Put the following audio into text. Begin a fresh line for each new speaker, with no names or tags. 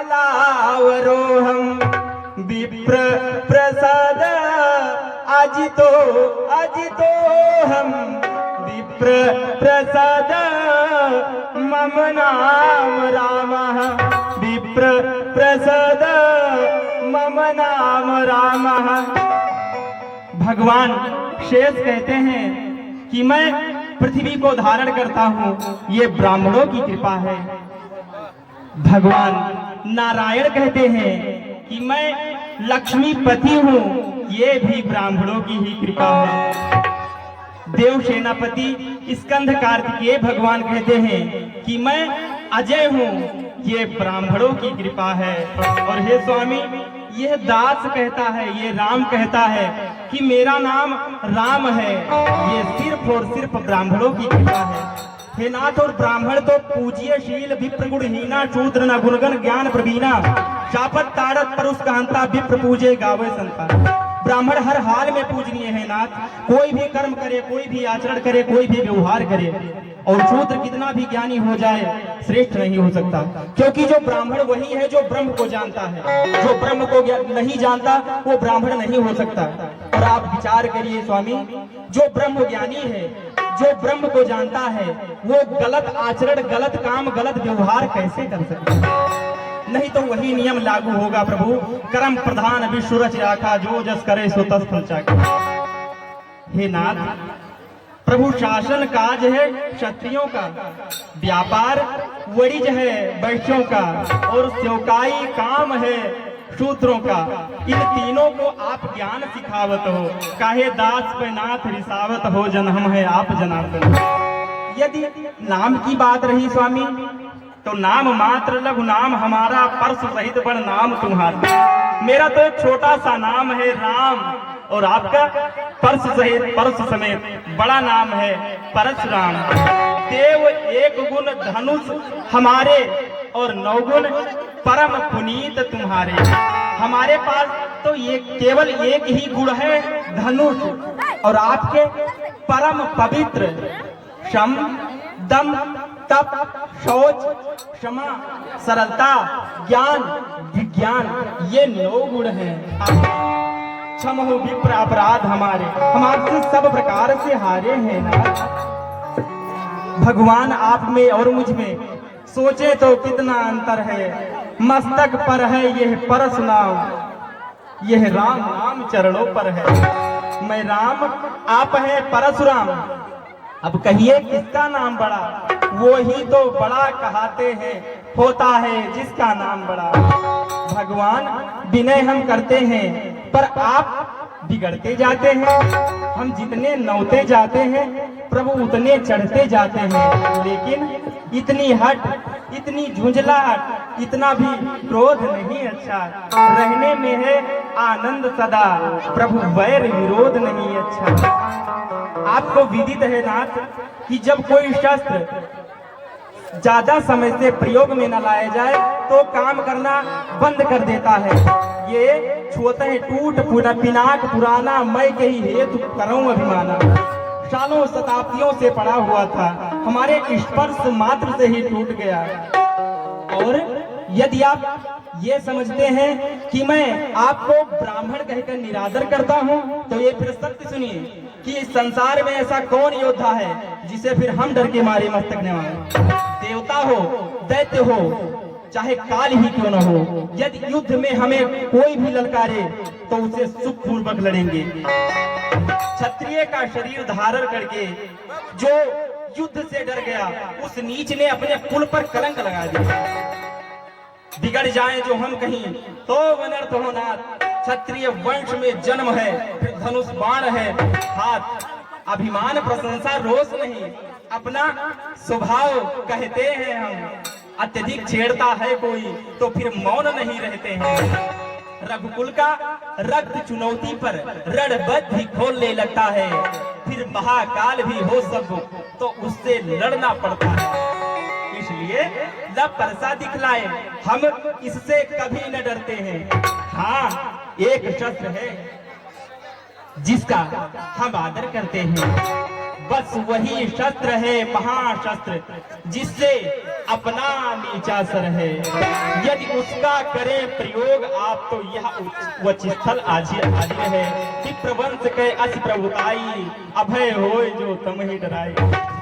कमलावरोहम विप्र प्रसाद अजितो हम विप्र प्रसाद मम नाम रामः विप्र प्रसाद मम नाम रामः। भगवान शेष कहते हैं कि मैं पृथ्वी को धारण करता हूँ, ये ब्राह्मणों की कृपा है। भगवान नारायण कहते हैं कि मैं लक्ष्मीपति हूँ, ये भी ब्राह्मणों की ही कृपा है। देव सेनापति स्कंद कार्तिकेय भगवान कहते हैं कि मैं अजय हूँ, ये ब्राह्मणों की कृपा है। और हे स्वामी, यह दास कहता है, ये राम कहता है कि मेरा नाम राम है, ये सिर्फ और सिर्फ ब्राह्मणों की कृपा है। हे नाथ, और ब्राह्मण तो पूज्यशील विप्र गुणहीना शूद्र न गुणगण ज्ञान प्रवीणा शापत ताड़त परुष कहंता विप्र पूजे गावे संतान। ब्राह्मण हर हाल में पूजनीय है नाथ, कोई भी कर्म करे, कोई भी आचरण करे, कोई भी व्यवहार करे, और शूद्र कितना भी ज्ञानी हो जाए श्रेष्ठ नहीं हो सकता, क्योंकि जो ब्राह्मण वही है जो ब्रह्म को जानता है। जो ब्रह्म को नहीं जानता वो ब्राह्मण नहीं हो सकता। और आप विचार करिए स्वामी, जो ब्रह्म ज्ञानी है, जो ब्रह्म को जानता है, वो गलत आचरण, गलत काम, गलत व्यवहार कैसे कर सकता है? नहीं तो वही नियम लागू होगा प्रभु, कर्म प्रधान विश्व रच राखा, जो जस करे सो तस फल चाखा। हे नाथ, प्रभु शासन काज है क्षत्रियों का, व्यापार वणिज है वैश्यों का, और सेवकाई काम है शूद्रों का। इन तीनों को आप ज्ञान सिखावत हो, काहे दास पे नाथ रिसावत हो, जन हम है आप जनार्दन। यदि नाम की बात रही स्वामी, तो नाम मात्र लघु नाम हमारा, परस सहित बड़ नाम तुम्हारा। मेरा तो एक छोटा सा नाम है राम, और आपका परस सहित परस समेत बड़ा नाम है परशुराम। देव एक गुण धनुष हमारे, और 9 गुण परम पुनीत तुम्हारे। हमारे पास तो ये केवल एक ही गुण है धनुष, और आपके परम पवित्र शम दम तप शौच क्षमा सरलता ज्ञान विज्ञान, ये 9 गुण हैं। क्षमहो विप्र अपराध हमारे, हम आपसे सब प्रकार से हारे हैं ना। भगवान आप में और मुझ में सोचे तो कितना अंतर है। मस्तक पर है यह परशुराम, यह राम नाम चरणों पर है। मैं राम, आप है परशुराम। अब कहिए किसका नाम बड़ा? वो ही तो बड़ा कहते हैं, होता है जिसका नाम बड़ा। भगवान विनय हम करते हैं, पर आप बिगड़ते जाते हैं। हम जितने नौते जाते हैं प्रभु उतने चढ़ते जाते हैं। लेकिन इतनी हट, इतनी झुंझलाहट, इतना भी क्रोध नहीं अच्छा। रहने में है आनंद सदा, प्रभु वैर विरोध नहीं अच्छा। आपको विदित है नाथ कि जब कोई शस्त्र ज्यादा समय से प्रयोग में न लाया जाए तो काम करना बंद कर देता है। ये छूते हैं टूट पिनाक पुराना, मैं के ही हेतु करूं अभिमाना। सालों शताब्दियों से पड़ा हुआ था, हमारे स्पर्श मात्र से ही टूट गया। और यदि आप ये समझते हैं कि मैं आपको ब्राह्मण कहकर निरादर करता हूं, तो ये फिर सत्य सुनिए कि इस संसार में ऐसा कौन योद्धा है जिसे फिर हम डर के मारे मस्तक नवाएं। देवता हो, दैत्य हो, चाहे काल ही क्यों न हो, यदि युद्ध में हमें कोई भी ललकारे तो उसे सुख पूर्वक लड़ेंगे। क्षत्रिय का शरीर धारण करके जो युद्ध से डर गया, उस नीच ने अपने कुल पर कलंक लगा दिया। बिगड़ जाए जो हम कहीं तो अनर्थ हो नाथ। क्षत्रिय वंश में जन्म है, फिर धनुष बाण है हाथ। अभिमान प्रशंसा रोष नहीं, अपना स्वभाव कहते हैं हम। अत्यधिक छेड़ता है कोई तो फिर मौन नहीं रहते हैं। रघुकुल का रक्त चुनौती पर रणबद्ध भी खोलने लगता है, फिर महाकाल भी हो सब तो उससे लड़ना पड़ता है। इसलिए लब परसा दिखलाए, हम इससे कभी न डरते हैं। हाँ, एक शस्त्र है जिसका हम आदर करते हैं, बस वही शस्त्र है महाशस्त्र, जिससे अपना नीचा सर है। यदि उसका करे प्रयोग आप तो यह वचिस्थल हाजिर है कि प्रवंश के अस प्रभुताई, अभय होय जो तम ही डराए।